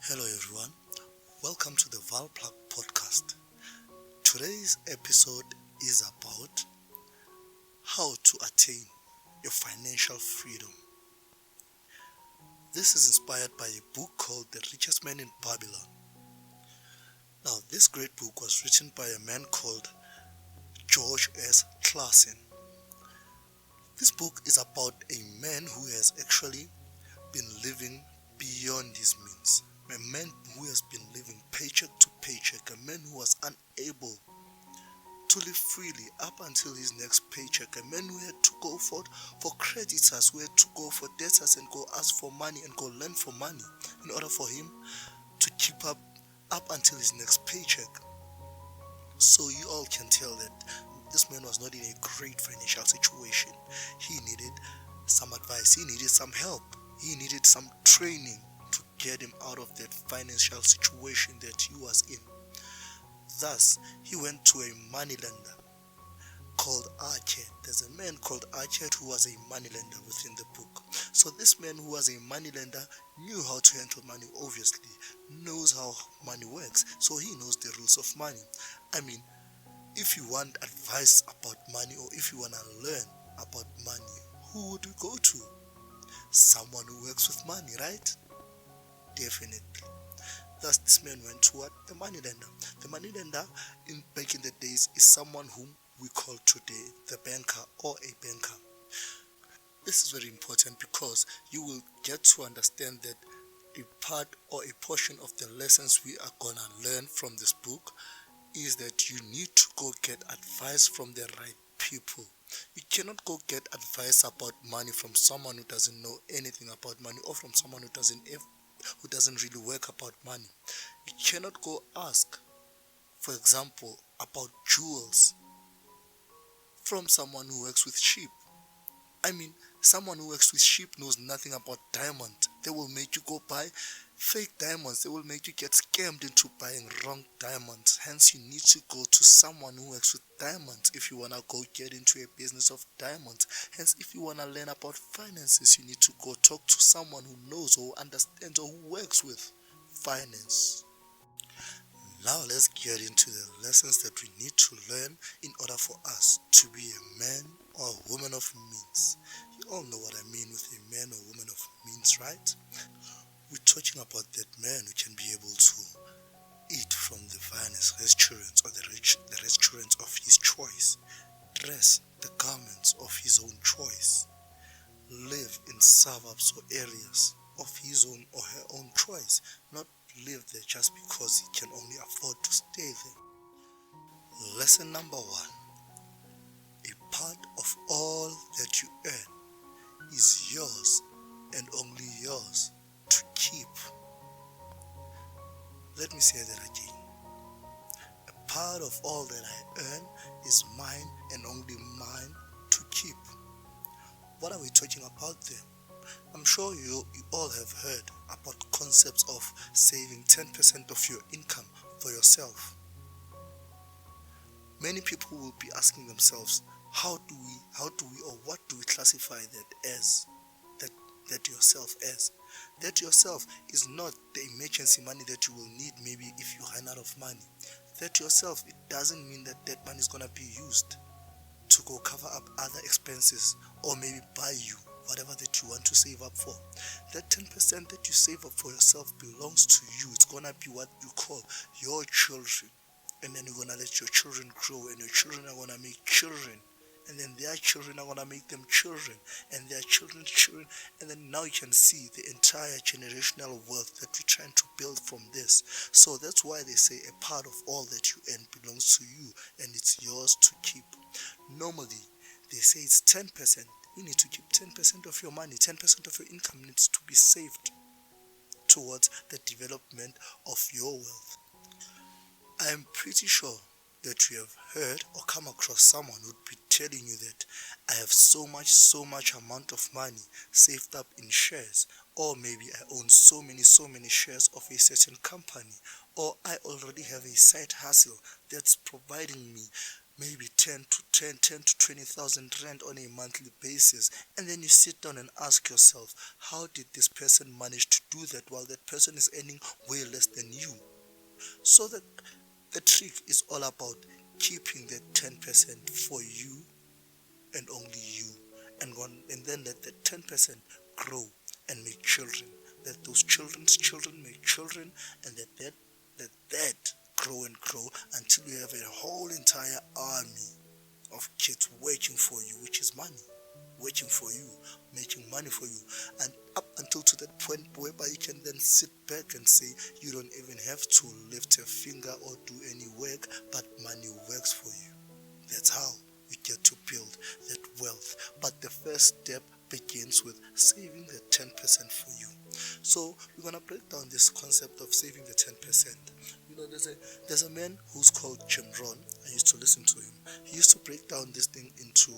Hello everyone, welcome to the Valplug podcast. Today's episode is about how to attain your financial freedom. This is inspired by a book called The Richest Man in Babylon. Now, this great book was written by a man called George S. Clason. This book is about a man who has actually been living beyond his means. A man who has been living paycheck to paycheck, a man who was unable to live freely up until his next paycheck, a man who had to go for creditors, who had to go for debtors and go ask for money and go lend for money in order for him to keep up until his next paycheck. So you all can tell that this man was not in a great financial situation. He needed some advice, he needed some help, he needed some training to get him out of that financial situation that he was in. Thus, he went to a moneylender called Archet. There's a man called Archet who was a moneylender within the book. So this man who was a moneylender knew how to handle money, obviously, knows how money works, so he knows the rules of money. I mean, if you want advice about money or if you want to learn about money, who would you go to? Someone who works with money, right? Definitely. Thus, this man went to what? The moneylender. The moneylender back in the days is someone whom we call today the banker or a banker. This is very important because you will get to understand that a part or a portion of the lessons we are going to learn from this book is that you need to go get advice from the right people. You cannot go get advice about money from someone who doesn't know anything about money or from someone who doesn't really work about money. You cannot go ask, for example, about jewels from someone who works with sheep. I mean, someone who works with sheep knows nothing about diamonds. They will make you go buy fake diamonds. They will make you get scammed into buying wrong diamonds. Hence, you need to go to someone who works with diamonds if you want to go get into a business of diamonds. Hence, if you want to learn about finances, you need to go talk to someone who knows or understands or who works with finance. Now let's get into the lessons that we need to learn in order for us to be a man or a woman of means. You all know what I mean with a man or woman of means, right? We're talking about that man who can be able to eat from the finest restaurants or the restaurants of his choice, dress the garments of his own choice, live in suburbs or areas of his own or her own choice, not live there just because he can only afford to stay there. Lesson number 1. A part of all that you earn is yours and only yours to keep. Let me say that again. A part of all that I earn is mine and only mine to keep. What are we talking about there? I'm sure you all have heard about concepts of saving 10% of your income for yourself. Many people will be asking themselves, how do we or what do we classify that as? That yourself as? That yourself is not the emergency money that you will need maybe if you run out of money. That yourself, it doesn't mean that money is going to be used to go cover up other expenses or maybe buy you whatever that you want to save up for. That 10% that you save up for yourself belongs to you. It's going to be what you call your children. And then you're going to let your children grow, and your children are going to make children. And then their children are going to make them children, and their children's children. And then now you can see the entire generational wealth that we're trying to build from this. So that's why they say a part of all that you earn belongs to you, and it's yours to keep. Normally, they say it's 10%. You need to keep 10% of your money. 10% of your income needs to be saved towards the development of your wealth. I am pretty sure that you have heard or come across someone who would be telling you that I have so much amount of money saved up in shares, or maybe I own so many shares of a certain company, or I already have a side hustle that's providing me maybe 10 to 20,000 rand on a monthly basis, and then you sit down and ask yourself, how did this person manage to do that while that person is earning way less than you? So that the trick is all about keeping that 10% for you and only you, and then let that 10% grow and make children, that those children's children make children, and that grow and grow until you have a whole entire army of kids working for you, which is money, working for you, making money for you, and up until to that point whereby you can then sit back and say you don't even have to lift a finger or do any work, but money works for you. That's how you get to build that wealth. But the first step begins with saving the 10% for you. So we're gonna break down this concept of saving the 10%. You know, there's a man who's called Jim Rohn. I used to listen to him. He used to break down this thing into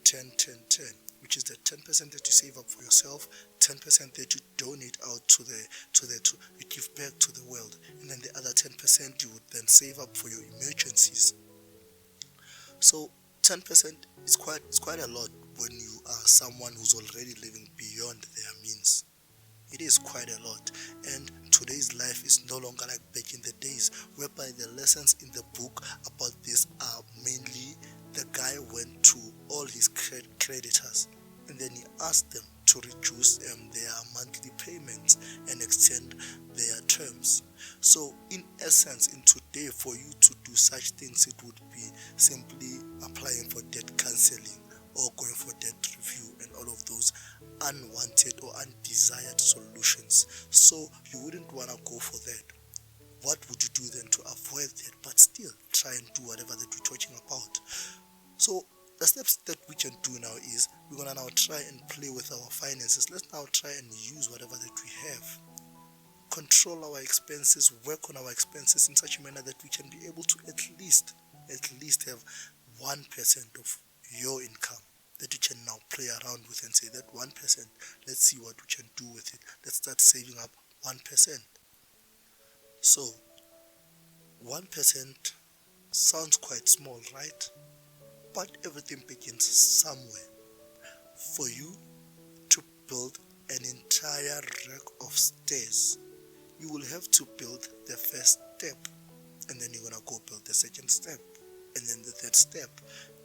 10 10 10, which is the 10% that you save up for yourself, 10% that you donate out to you give back to the world, and then the other 10% you would then save up for your emergencies. So 10% is quite a lot when you are someone who's already living beyond their means. It is quite a lot, and today's life is no longer like back in the days, whereby the lessons in the book about this are mainly the guy went to all his creditors, and then he asked them to reduce their monthly payments and extend their terms. So in essence, in today, for you to do such things, it would be simply applying for debt cancelling or going for debt review and all of those unwanted or undesired solutions. So you wouldn't want to go for that. What would you do then to avoid that, but still try and do whatever that we're talking about? So the steps that we can do now is we're gonna now try and play with our finances. Let's now try and use whatever that we have. Control our expenses, work on our expenses in such a manner that we can be able to at least have 1% of your income that you can now play around with and say that 1%, let's see what we can do with it. Let's start saving up 1%. So 1% sounds quite small, right? But everything begins somewhere. For you to build an entire rack of stairs, you will have to build the first step, and then you're gonna go build the second step, and then the third step,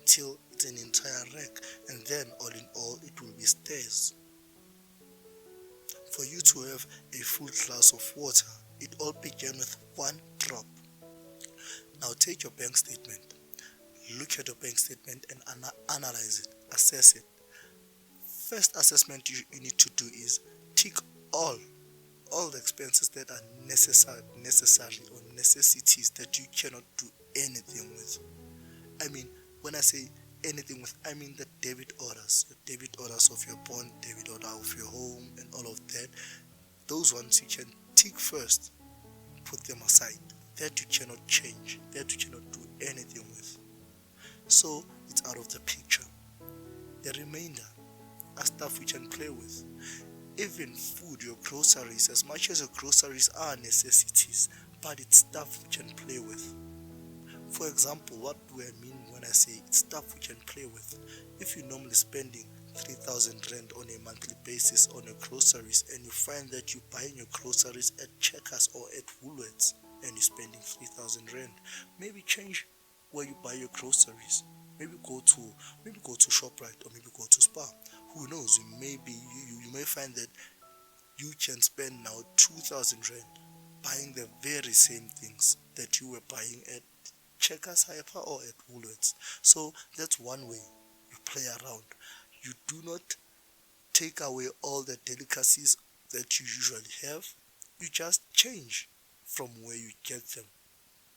till it's an entire rack, and then all in all it will be stairs. For you to have a full glass of water, it all began with one drop. Now take your bank statement, look at your bank statement and analyze it, assess it. First assessment you need to do is tick all the expenses that are necessary or necessities that you cannot do anything with. I mean, when I say anything with, I mean the debit orders, your debit orders of your bond, debit order of your home and all of that. Those ones you can tick first, put them aside. That you cannot change, that you cannot do anything with. So it's out of the picture. The remainder are stuff we can play with. Even food, your groceries, as much as your groceries are necessities, but it's stuff we can play with. For example, what do I mean when I say it's stuff we can play with? If you're normally spending 3,000 rand on a monthly basis on your groceries, and you find that you're buying your groceries at Checkers or at Woolworths and you're spending 3,000 rand, maybe change where you buy your groceries. Maybe go to ShopRite or maybe go to Spar. Who knows? You may find that you can spend now 2,000 rand buying the very same things that you were buying at Checkers Hyper or at Woolworths. So that's one way you play around. You do not take away all the delicacies that you usually have. You just change from where you get them.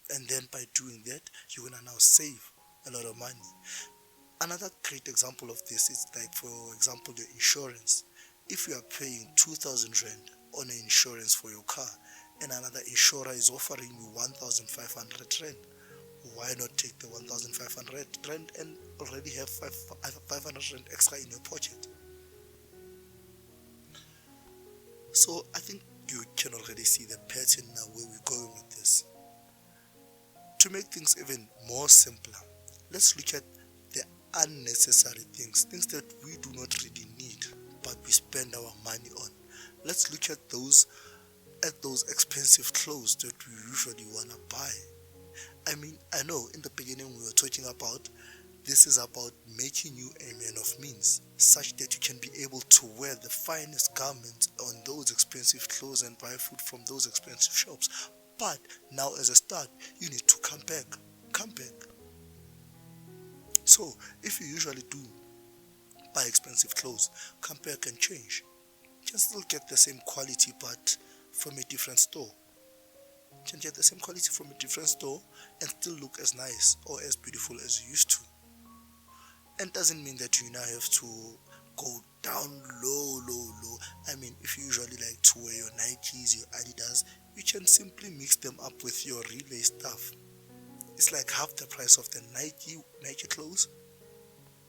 And then by doing that, you're gonna now save a lot of money. Another great example of this is like, for example, your insurance. If you are paying 2,000 rand on an insurance for your car and another insurer is offering you 1,500 rand, why not take the 1,500 rand and already have 500 rand extra in your pocket? So I think you can already see the pattern now where we're going with this. To make things even more simpler, Let's look at the unnecessary things that we do not really need, but we spend our money on. Let's look at those expensive clothes that we usually want to buy. I mean, I know in the beginning we were talking about this is about making you a man of means, such that you can be able to wear the finest garments on those expensive clothes and buy food from those expensive shops. But now, as a start, you need to come back. Come back. So, if you usually do buy expensive clothes, come back and change. You can still get the same quality, but from a different store. You can get the same quality from a different store and still look as nice or as beautiful as you used to. And doesn't mean that you now have to go down low. I mean, if you usually like to wear your Nikes, your Adidas, you can simply mix them up with your relay stuff. It's like half the price of the Nike clothes,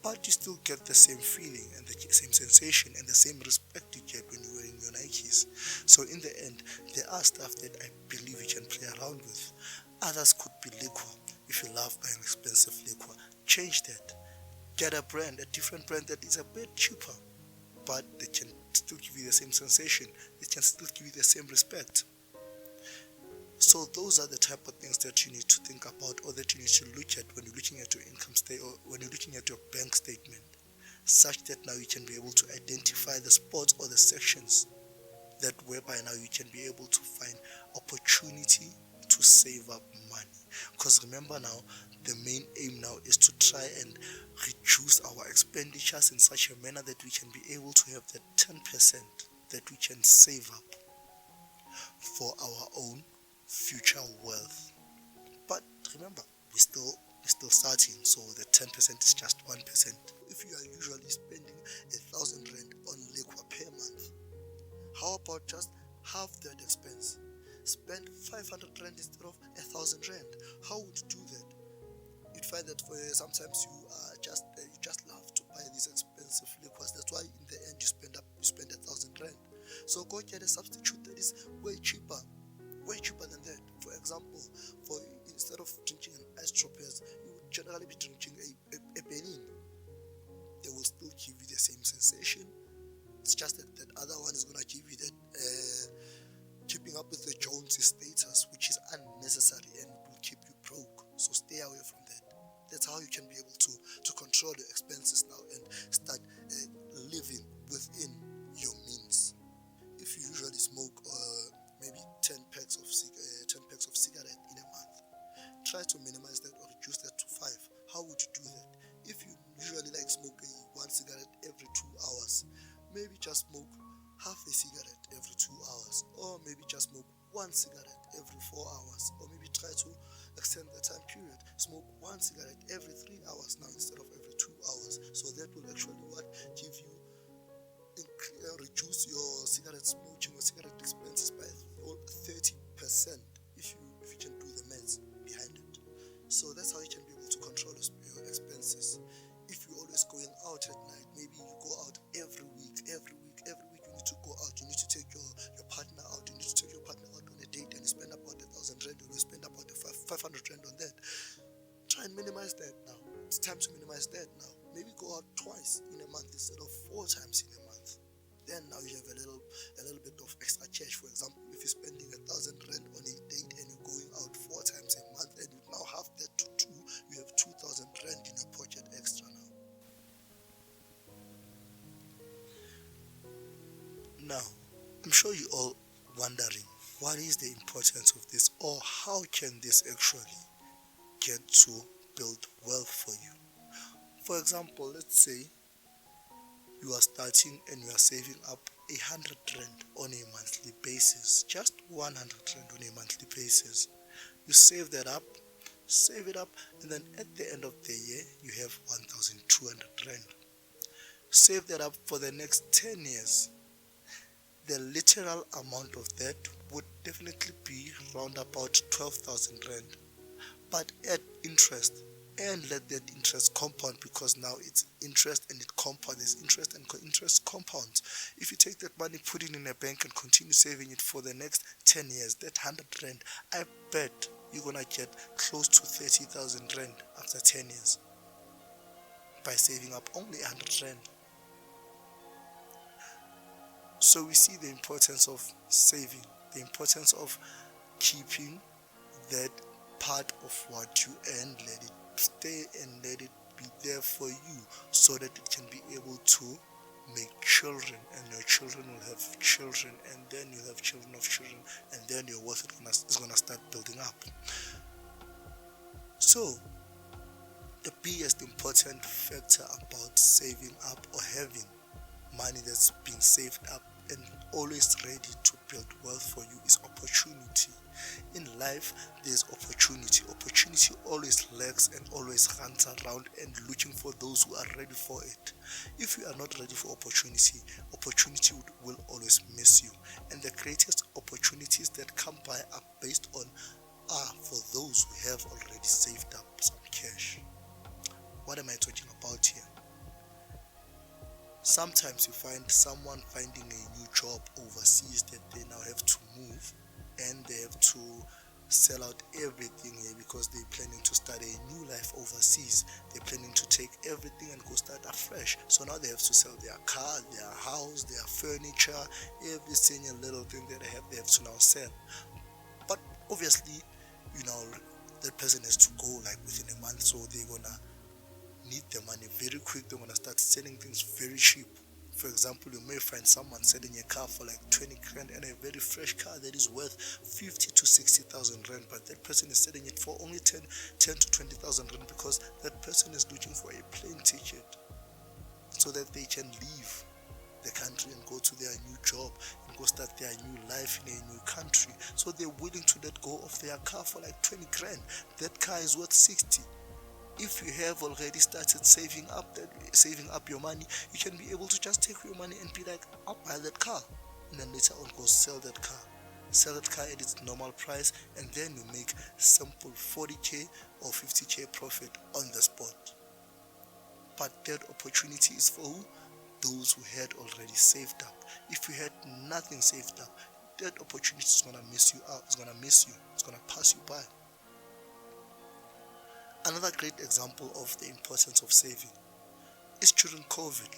but you still get the same feeling and the same sensation and the same respect you get when you're wearing your Nikes. So in the end, there are stuff that I believe you can play around with. Others could be liquor. If you love buying expensive liquor, change that. Get a different brand that is a bit cheaper, but they can still give you the same sensation. They can still give you the same respect. So those are the type of things that you need to think about, or that you need to look at when you're looking at your income statement or when you're looking at your bank statement, such that now you can be able to identify the spots or the sections that whereby now you can be able to find opportunity to save up money. Because remember now, the main aim now is to try and reduce our expenditures in such a manner that we can be able to have that 10% that we can save up for our own future wealth. But remember, we're still starting, so the 10% is just 1%. If you are usually spending 1,000 rand on liquor per month, how about just half that expense? Spend 500 rand instead of 1,000 rand. How would you do that? You'd find that for sometimes you just love to buy these expensive liquors. That's why in the end you spend 1,000 rand. So go get a substitute that is way cheaper than that. For example, instead of drinking an Astropez, you would generally be drinking a Benin. They will still give you the same sensation. It's just that other one is gonna give you that keeping up with the Joneses status, which is unnecessary and will keep you broke. So stay away from that. That's how you can be able to control your expenses now and start living within your means. If you usually smoke maybe 10 packs of cigarette in a month, try to minimize that or reduce that to 5. How would you do that? If you usually like smoke one cigarette every 2 hours, maybe just smoke half a cigarette every 2 hours, or maybe just smoke one cigarette every 4 hours, or maybe try to extend the time period. Smoke one cigarette every 3 hours now instead of every 2 hours. So that will actually give you reduce your cigarette smoking or cigarette expenses by 30% if you can do the maths behind it. So that's how you can be able to control your expenses. If you're always going out at night, maybe you go out every week you need to go out. You need to take your partner out. You need to take your partner out on a date and you spend about 1,000 rand, or you spend about 500 rand on that. Try and minimize that now. It's time to minimize that now. Maybe go out twice in a month instead of 4 times in a month. Then now you have a little bit of extra cash. For example, if you're spending 1,000 rand on a date and you're going out 4 times a month, and you now have that to 2, you have 2,000 rand in your pocket extra now. Now, I'm sure you're all wondering, what is the importance of this, or how can this actually get to build wealth for you? For example, let's say you are starting and you are saving up 100 rand on a monthly basis, just 100 rand on a monthly basis. You save it up, and then at the end of the year, you have 1,200 rand. Save that up for the next 10 years. The literal amount of that would definitely be around about 12,000 rand. But add interest and let that interest compound, because now it's interest and it compounds. There's interest and interest compounds. If you take that money, put it in a bank and continue saving it for the next 10 years, that 100 rand, I bet you're gonna get close to 30,000 rand after 10 years. by saving up only 100 rand. So we see the importance of saving, the importance of keeping that part of what you earn, let it stay and let it be there for you, so that it can be able to make children, and your children will have children, and then you'll have children of children, and then your wealth is gonna start building up. So the biggest important factor about saving up or having money that's being saved up and always ready to build wealth for you is opportunity. In life, there's opportunity. Opportunity always lurks and always runs around and looking for those who are ready for it. If you are not ready for opportunity, opportunity will always miss you. And the greatest opportunities that come by are based on for those who have already saved up some cash. What am I talking about here? Sometimes you find someone finding a new job overseas that they now have to move, and they have to sell out everything here because they're planning to start a new life overseas. They're planning to take everything and go start afresh. So now they have to sell their car, their house, their furniture, every single little thing that they have to now sell. But obviously, that person has to go like within a month, so they're gonna need the money very quick. They're gonna start selling things very cheap. For example, you may find someone selling a car for like 20 grand and a very fresh car that is worth 50 to 60,000 rand, but that person is selling it for only 10 to 20,000 rand because that person is looking for a plane ticket so that they can leave the country and go to their new job and go start their new life in a new country. So they're willing to let go of their car for like 20 grand. That car is worth 60. If you have already started saving up your money, you can be able to just take your money and be like, I'll buy that car, and then later on go sell that car at its normal price, and then you make simple 40k or 50k profit on the spot. But that opportunity is for who? Those who had already saved up. If you had nothing saved up, that opportunity is gonna miss you out. It's gonna miss you. It's gonna pass you by. Another great example of the importance of saving is during COVID.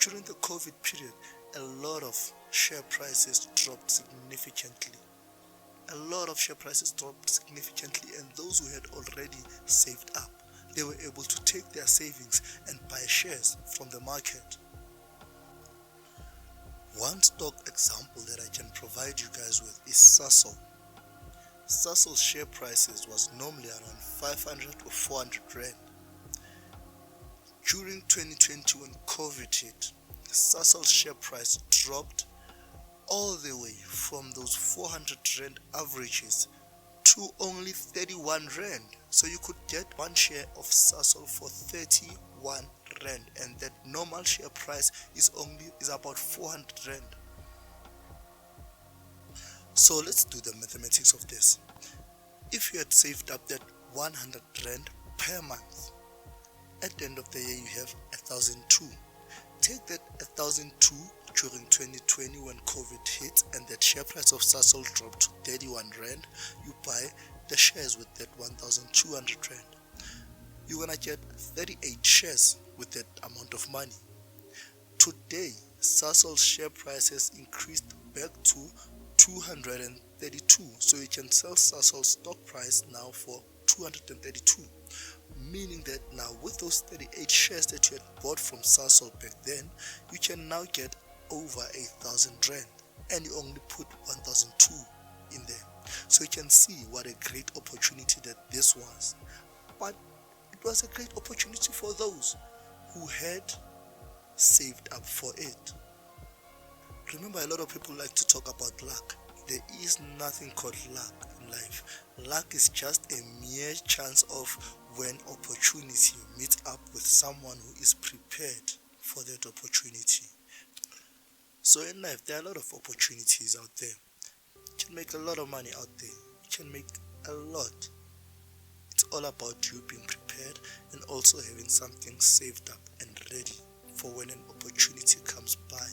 During the COVID period, a lot of share prices dropped significantly. And those who had already saved up, they were able to take their savings and buy shares from the market. One stock example that I can provide you guys with is Sasol. Sasol's share prices was normally around 500 or 400 rand. During 2020, when COVID hit, Sasol's share price dropped all the way from those 400 rand averages to only 31 rand. So you could get one share of Sasol for 31 rand, and that normal share price is about 400 rand. So let's do the mathematics of this. If you had saved up that 100 rand per month, at the end of the year you have 1,002. Take that 1,002 during 2020 when COVID hit and that share price of Sasol dropped to 31 rand. You buy the shares with that 1,200 rand. You're gonna get 38 shares with that amount of money. Today, Sasol's share price has increased back to 232, so you can sell Sasol's stock price now for 232, meaning that now with those 38 shares that you had bought from Sasol back then, you can now get over 8,000 rand, and you only put 1,002 in there. So you can see what a great opportunity that this was. But it was a great opportunity for those who had saved up for it. Remember, a lot of people like to talk about luck. There is nothing called luck in life. Luck is just a mere chance of when opportunity meets up with someone who is prepared for that opportunity. So in life, there are a lot of opportunities out there. You can make a lot of money out there. You can make a lot. It's all about you being prepared and also having something saved up and ready for when an opportunity comes by.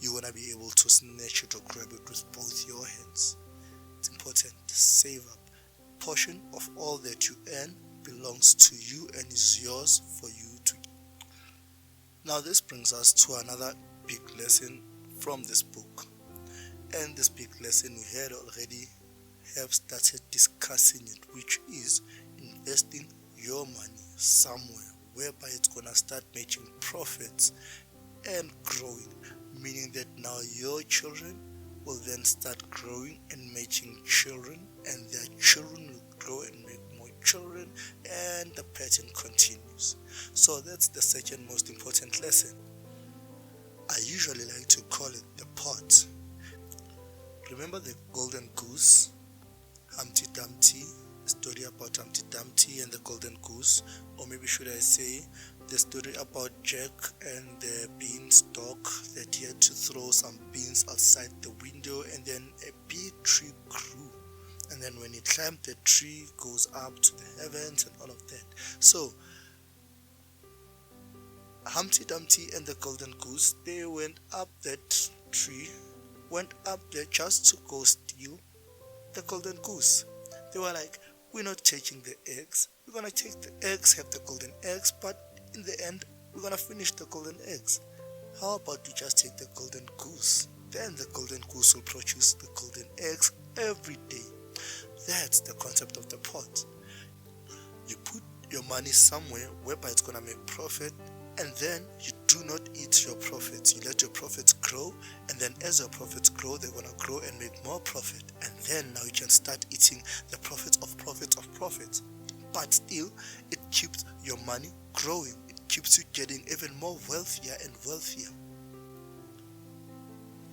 You want to be able to snatch it or grab it with both your hands. It's important to save up. A portion of all that you earn belongs to you and is yours for you to Now this brings us to another big lesson from this book. And this big lesson we had already have started discussing it, which is investing your money somewhere whereby it's gonna start making profits and growing, meaning that now your children will then start growing and making children, and their children will grow and make more children, and the pattern continues. So that's the second most important lesson. I usually like to call it the pot. Remember the golden goose, Humpty Dumpty, the story about Humpty Dumpty and the golden goose, or maybe should I say the story about Jack and the beanstalk that he had to throw some beans outside the window, and then a big tree grew, and then when he climbed the tree goes up to the heavens and all of that. So Humpty Dumpty and the golden goose, they went up that tree, went up there just to go steal the golden goose. They were like, we're not taking the eggs, we're gonna take the eggs, have the golden eggs, but in the end we're gonna finish the golden eggs. How about you just take the golden goose? Then the golden goose will produce the golden eggs every day. That's the concept of the pot. You put your money somewhere whereby it's gonna make profit, and then you do not eat your profits. You let your profits grow, and then as your profits grow, they're gonna grow and make more profit, and then now you can start eating the profits of profits of profits. But still, it keeps your money growing. It keeps you getting even more wealthier and wealthier.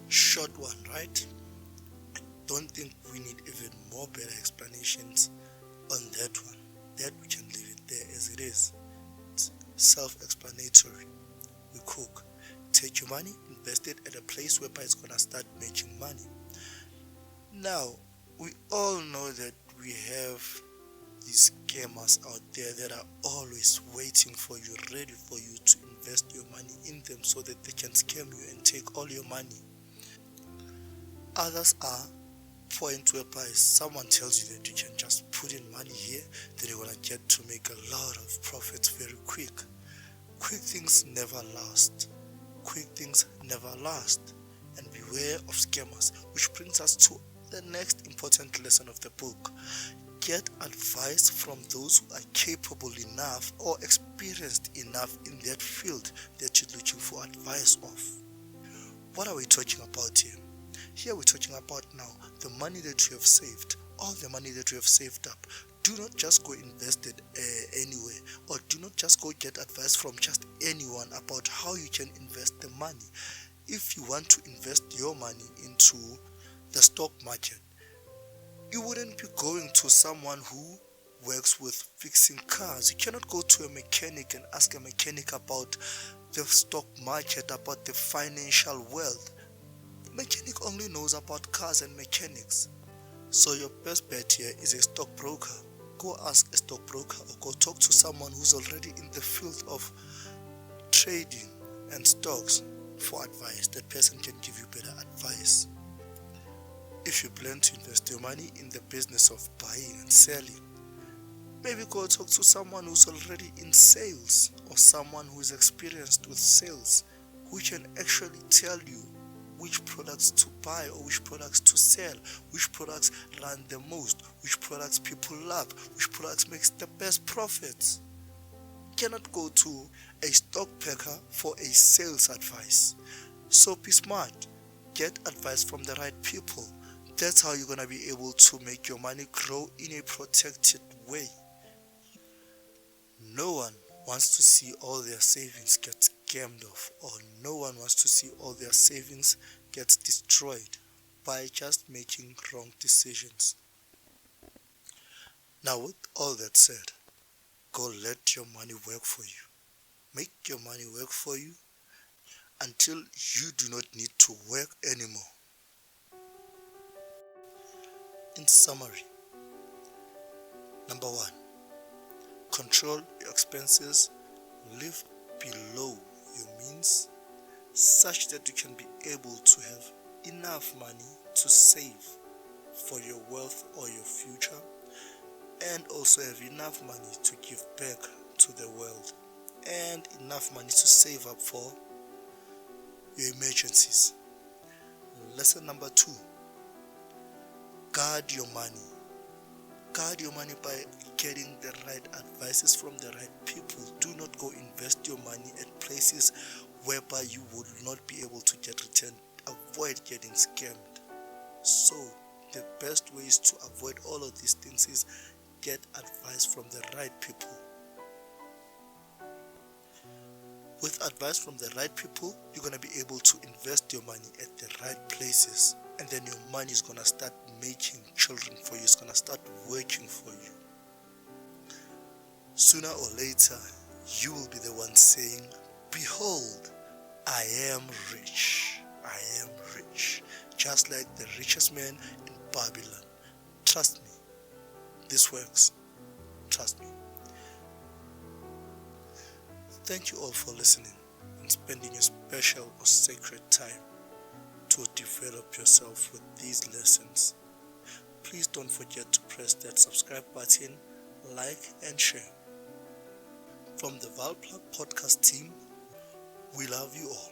Short one, right? I don't think we need even more better explanations on that one. That we can leave it there as it is. It's self-explanatory. We cook. Take your money, invest it at a place whereby it's gonna start making money. Now, we all know that we have these scammers out there that are always waiting for you, ready for you to invest your money in them so that they can scam you and take all your money. Others are points whereby someone tells you that you can just put in money here, then you're gonna get to make a lot of profits very quick. Quick things never last. Quick things never last. And beware of scammers, which brings us to the next important lesson of the book. Get advice from those who are capable enough or experienced enough in that field that you're looking for advice of. What are we talking about here? Here we're talking about now the money that you have saved, all the money that you have saved up. Do not just go invest it anywhere, or do not just go get advice from just anyone about how you can invest the money. If you want to invest your money into the stock market, you wouldn't be going to someone who works with fixing cars. You cannot go to a mechanic and ask a mechanic about the stock market, about the financial world. Mechanic only knows about cars and mechanics. So your best bet here is a stockbroker. Go ask a stockbroker, or go talk to someone who's already in the field of trading and stocks for advice. That person can give you better advice. If you plan to invest your money in the business of buying and selling, maybe go talk to someone who's already in sales, or someone who's experienced with sales, who can actually tell you which products to buy or which products to sell, which products run the most, which products people love, which products makes the best profits. You cannot go to a stock picker for a sales advice. So be smart. Get advice from the right people. That's how you're going to be able to make your money grow in a protected way. No one wants to see all their savings get scammed off, or no one wants to see all their savings get destroyed by just making wrong decisions. Now, with all that said, go let your money work for you. Make your money work for you until you do not need to work anymore. In summary, number 1, control your expenses, live below your means, such that you can be able to have enough money to save for your wealth or your future, and also have enough money to give back to the world. and enough money to save up for your emergencies. Lesson number 2, guard your money. Guard your money by getting the right advices from the right people. Do not go invest your money at places whereby you would not be able to get return. Avoid getting scammed. So the best ways to avoid all of these things is get advice from the right people. With advice from the right people, you're going to be able to invest your money at the right places, and then your money is going to start making children for you. It's going to start working for you. Sooner or later, you will be the one saying, behold, I am rich. I am rich. Just like the richest man in Babylon. Trust me. This works. Trust me. Thank you all for listening and spending your special or sacred time to develop yourself with these lessons. Please don't forget to press that subscribe button, like and share. From the Valplug podcast team, we love you all.